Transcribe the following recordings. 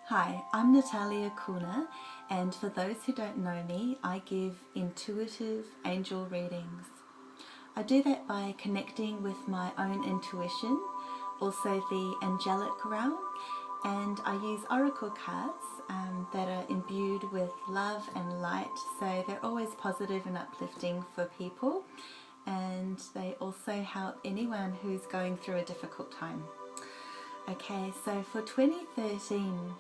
Hi, I'm Natalia Kuna, and for those who don't know me, I give intuitive angel readings. I do that by connecting with my own intuition, also the angelic realm, and I use oracle cards that are imbued with love and light, so they're always positive and uplifting for people, and they also help anyone who's going through a difficult time. Okay, so for 2013,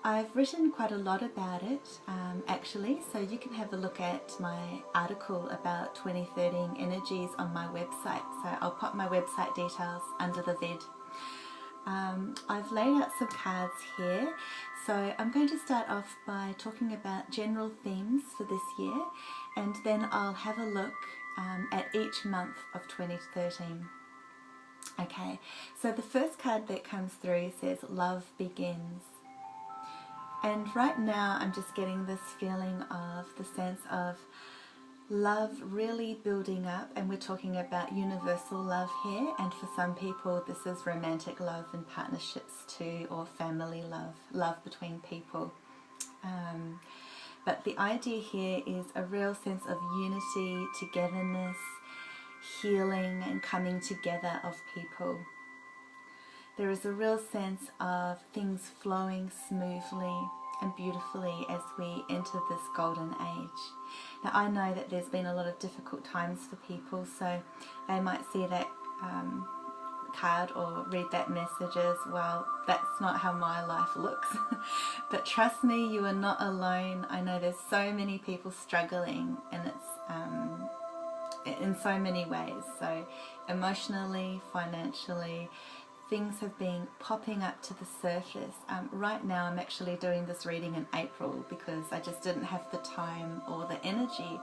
I've written quite a lot about it actually, so you can have a look at my article about 2013 energies on my website. So I'll pop my website details under the vid. I've laid out some cards here, so I'm going to start off by talking about general themes for this year, and then I'll have a look at each month of 2013. Okay, so the first card that comes through says Love Begins. And right now I'm just getting this feeling of the sense of love really building up, and we're talking about universal love here, and for some people this is romantic love and partnerships too, or family love, love between people. But the idea here is a real sense of unity, togetherness, healing and coming together of people. There is a real sense of things flowing smoothly and beautifully as we enter this golden age. Now I know that there's been a lot of difficult times for people, so they might see that card or read that message as, well, that's not how my life looks. But trust me, you are not alone. I know there's so many people struggling, and it's in so many ways. So emotionally, financially, things have been popping up to the surface. Right now I'm actually doing this reading in April because I just didn't have the time or the energy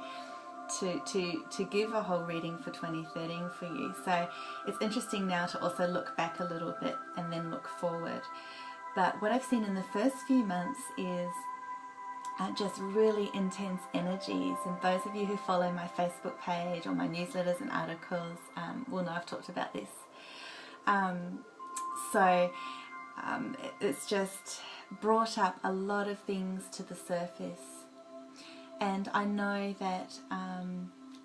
to give a whole reading for 2013 for you. So it's interesting now to also look back a little bit and then look forward. But what I've seen in the first few months is just really intense energies, and those of you who follow my Facebook page or my newsletters and articles will know I've talked about this. So it's just brought up a lot of things to the surface, and I know that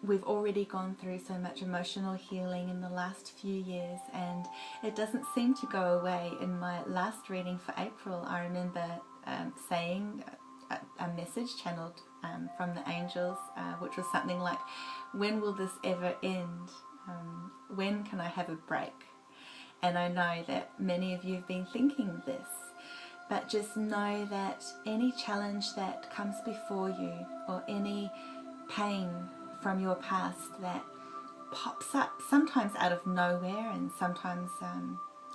we've already gone through so much emotional healing in the last few years, and it doesn't seem to go away. In my last reading for April, I remember saying a message channeled from the angels, which was something like, when will this ever end? When can I have a break? And I know that many of you have been thinking this, but just know that any challenge that comes before you, or any pain from your past that pops up, sometimes out of nowhere, and sometimes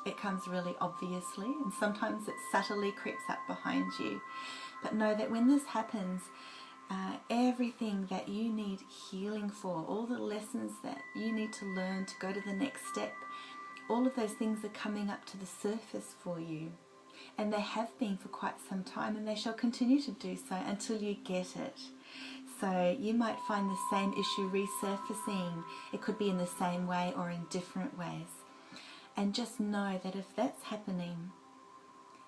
it comes really obviously, and sometimes it subtly creeps up behind you. But know that when this happens, everything that you need healing for, all the lessons that you need to learn to go to the next step, all of those things are coming up to the surface for you, and they have been for quite some time, and they shall continue to do so until you get it. So you might find the same issue resurfacing. It could be in the same way or in different ways, and just know that if that's happening,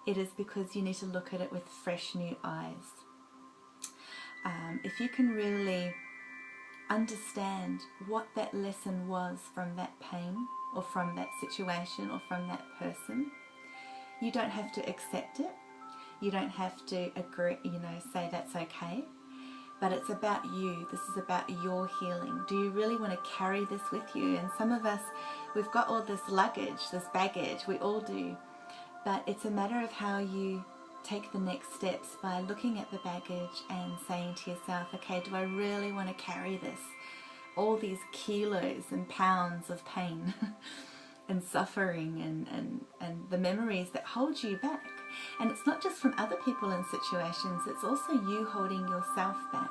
it is because you need to look at it with fresh new eyes. If you can really understand what that lesson was from that pain, or from that situation, or from that person, you don't have to accept it. You don't have to agree, say that's okay. But it's about you. This is about your healing. Do you really want to carry this with you? And some of us, we've got all this luggage, this baggage. We all do. But it's a matter of how you take the next steps by looking at the baggage and saying to yourself, okay, do I really want to carry this? All these kilos and pounds of pain and suffering and the memories that hold you back. And it's not just from other people and situations, it's also you holding yourself back.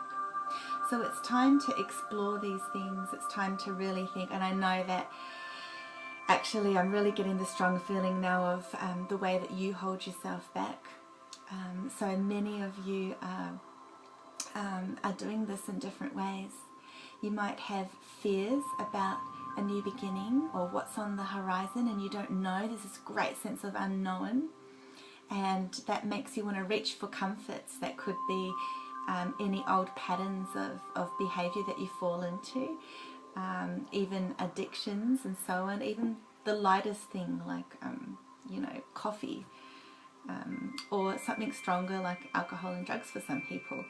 So it's time to explore these things. It's time to really think. And I know that actually I'm really getting the strong feeling now of the way that you hold yourself back. So many of you are doing this in different ways. You might have fears about a new beginning or what's on the horizon, and you don't know. There's this great sense of unknown, and that makes you want to reach for comforts. That could be any old patterns of behavior that you fall into, even addictions and so on, even the lightest thing like coffee, or something stronger like alcohol and drugs for some people.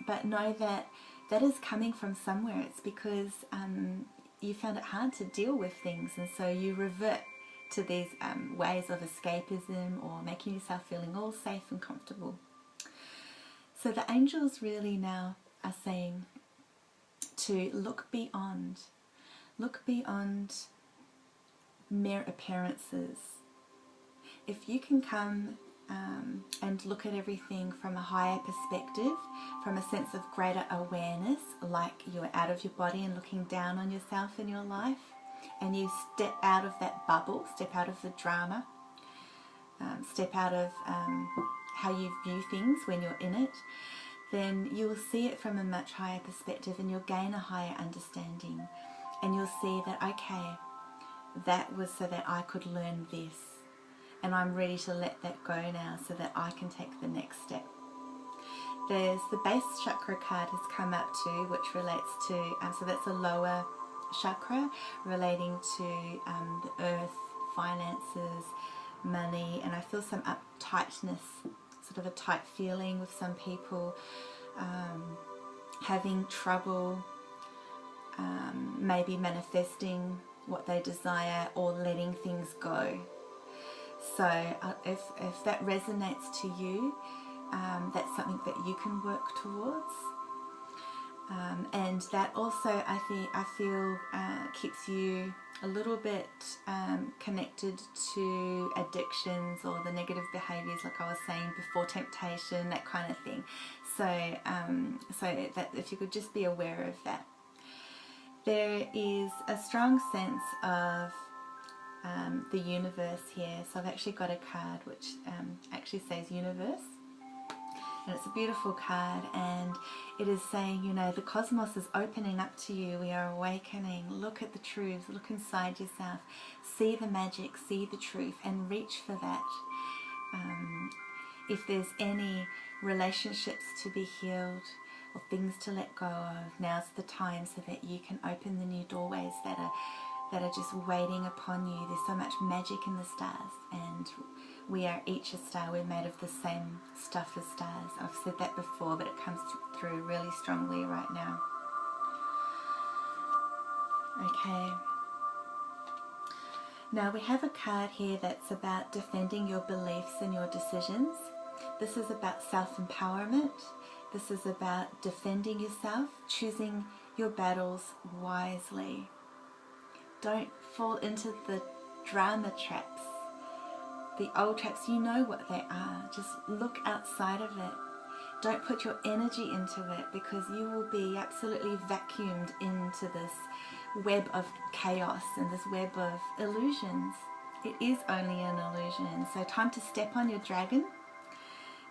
But know that that is coming from somewhere. It's because you found it hard to deal with things, and so you revert to these ways of escapism or making yourself feeling all safe and comfortable. So the angels really now are saying to look beyond mere appearances. If you can come and look at everything from a higher perspective, from a sense of greater awareness, like you're out of your body and looking down on yourself in your life, and you step out of that bubble, step out of the drama, step out of how you view things when you're in it, then you will see it from a much higher perspective, and you'll gain a higher understanding, and you'll see that, okay, that was so that I could learn this, and I'm ready to let that go now so that I can take the next step. There's the base chakra card has come up too, which relates to, so that's a lower chakra relating to the earth, finances, money, and I feel some uptightness, sort of a tight feeling with some people, having trouble maybe manifesting what they desire or letting things go. So if that resonates to you, that's something that you can work towards. And that also, I feel keeps you a little bit connected to addictions or the negative behaviours, like I was saying before, temptation, that kind of thing. So, so that if you could just be aware of that. There is a strong sense of the universe here. So I've actually got a card which actually says universe. And it's a beautiful card, and it is saying, you know, the cosmos is opening up to you. We are awakening. Look at the truth. Look inside yourself. See the magic. See the truth, and reach for that. If there's any relationships to be healed or things to let go of, now's the time so that you can open the new doorways that are just waiting upon you. There's so much magic in the stars, and we are each a star. We're made of the same stuff as stars. I've said that before, but it comes through really strongly right now. Okay. Now we have a card here that's about defending your beliefs and your decisions. This is about self-empowerment. This is about defending yourself, choosing your battles wisely. Don't fall into the drama traps. The old traps, you know what they are. Just look outside of it. Don't put your energy into it, because you will be absolutely vacuumed into this web of chaos and this web of illusions. It is only an illusion. So time to step on your dragon.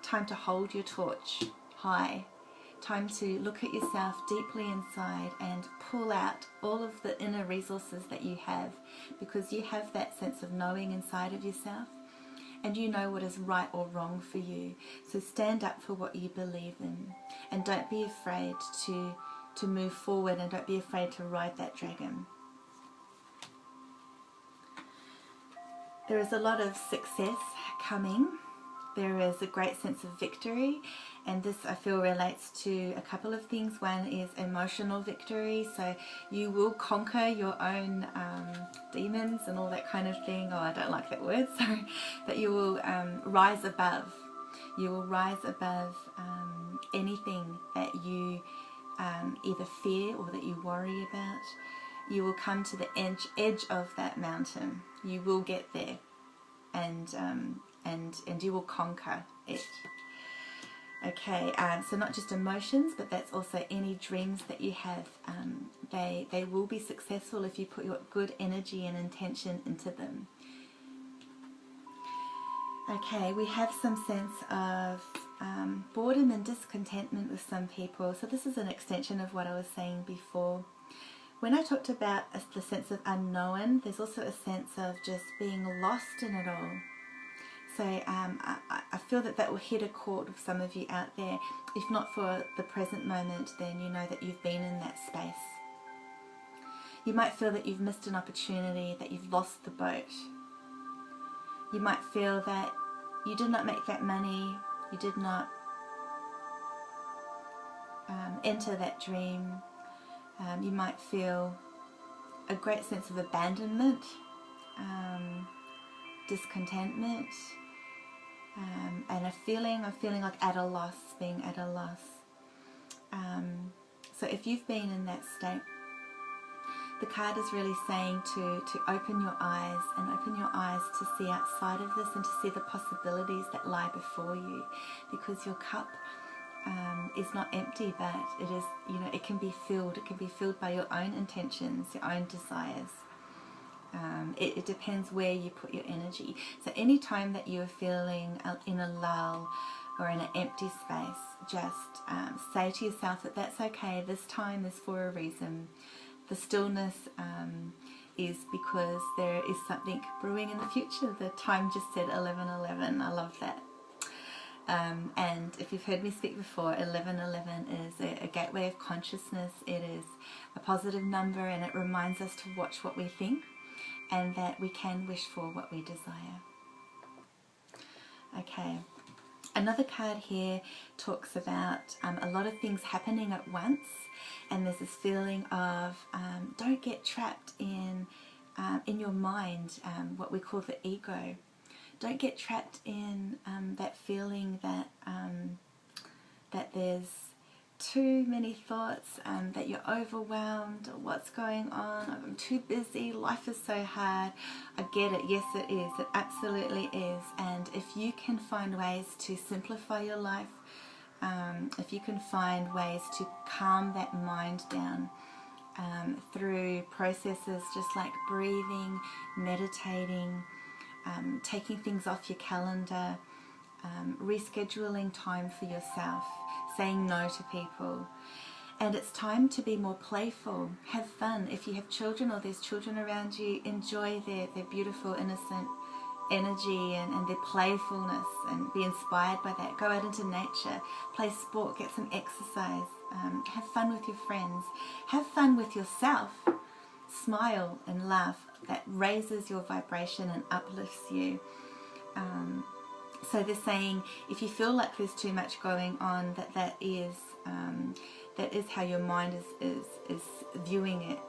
Time to hold your torch high. Time to look at yourself deeply inside and pull out all of the inner resources that you have, because you have that sense of knowing inside of yourself, and you know what is right or wrong for you. So stand up for what you believe in, and don't be afraid to move forward, and don't be afraid to ride that dragon. There is a lot of success coming. There is a great sense of victory, and this I feel relates to a couple of things. One is emotional victory, so you will conquer your own demons and all that kind of thing. Oh, I don't like that word, sorry. But you will rise above. You will rise above anything that you either fear or that you worry about. You will come to the edge of that mountain. You will get there, and you will conquer it. Okay, so not just emotions, but that's also any dreams that you have. They will be successful if you put your good energy and intention into them. Okay, we have some sense of boredom and discontentment with some people. So this is an extension of what I was saying before. When I talked about the sense of unknown, there's also a sense of just being lost in it all. So I feel that that will hit a chord with some of you out there. If not for the present moment, then you know that you've been in that space. You might feel that you've missed an opportunity, that you've lost the boat. You might feel that you did not make that money, you did not enter that dream. You might feel a great sense of abandonment, discontentment, and a feeling like at a loss, being at a loss. So if you've been in that state, the card is really saying to open your eyes to see outside of this and to see the possibilities that lie before you, because your cup is not empty, but it is, you know, it can be filled. It can be filled by your own intentions, your own desires. It depends where you put your energy. So anytime that you are feeling in a lull or in an empty space, just say to yourself that that's okay. This time is for a reason. The stillness is because there is something brewing in the future. The time just said 11:11. I love that. And if you've heard me speak before, 11:11 is a gateway of consciousness. It is a positive number, and it reminds us to watch what we think and that we can wish for what we desire. Okay. Another card here talks about a lot of things happening at once, and there's this feeling of don't get trapped in your mind, what we call the ego. Don't get trapped in that feeling that that there's too many thoughts, that you're overwhelmed. What's going on? I'm too busy. Life is so hard. I get it. Yes, it is. It absolutely is. And if you can find ways to simplify your life, if you can find ways to calm that mind down through processes just like breathing, meditating, taking things off your calendar, rescheduling time for yourself, saying no to people. And it's time to be more playful. Have fun. If you have children or there's children around you, enjoy their beautiful, innocent energy and their playfulness, and be inspired by that. Go out into nature, play sport, get some exercise, have fun with your friends, have fun with yourself. Smile and laugh. That raises your vibration and uplifts you. So they're saying if you feel like there's too much going on, that is how your mind is viewing it.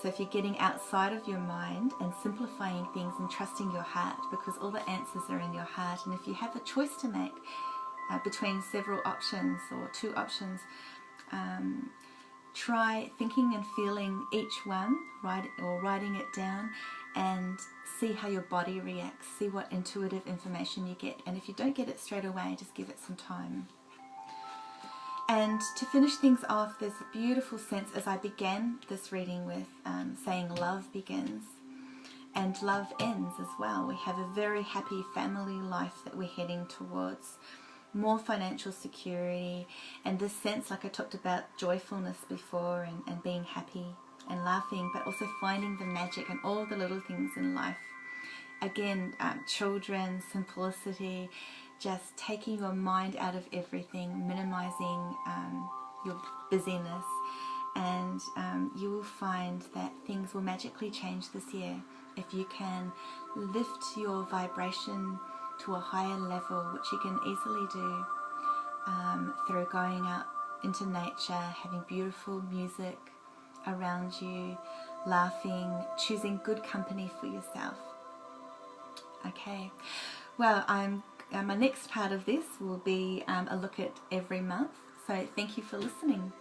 So if you're getting outside of your mind and simplifying things and trusting your heart, because all the answers are in your heart, and if you have a choice to make between several options or two options, try thinking and feeling each one, writing it down, and see how your body reacts. See what intuitive information you get. And if you don't get it straight away, just give it some time. And to finish things off, there's a beautiful sense, as I began this reading with saying love begins and love ends as well. We have a very happy family life that we're heading towards. More financial security, and this sense, like I talked about joyfulness before, and being happy and laughing, but also finding the magic and all the little things in life. Again, children, simplicity, just taking your mind out of everything, minimizing your busyness, and you will find that things will magically change this year if you can lift your vibration to a higher level, which you can easily do through going out into nature, having beautiful music around you, laughing, choosing good company for yourself. Okay, well, my next part of this will be a look at every month, so thank you for listening.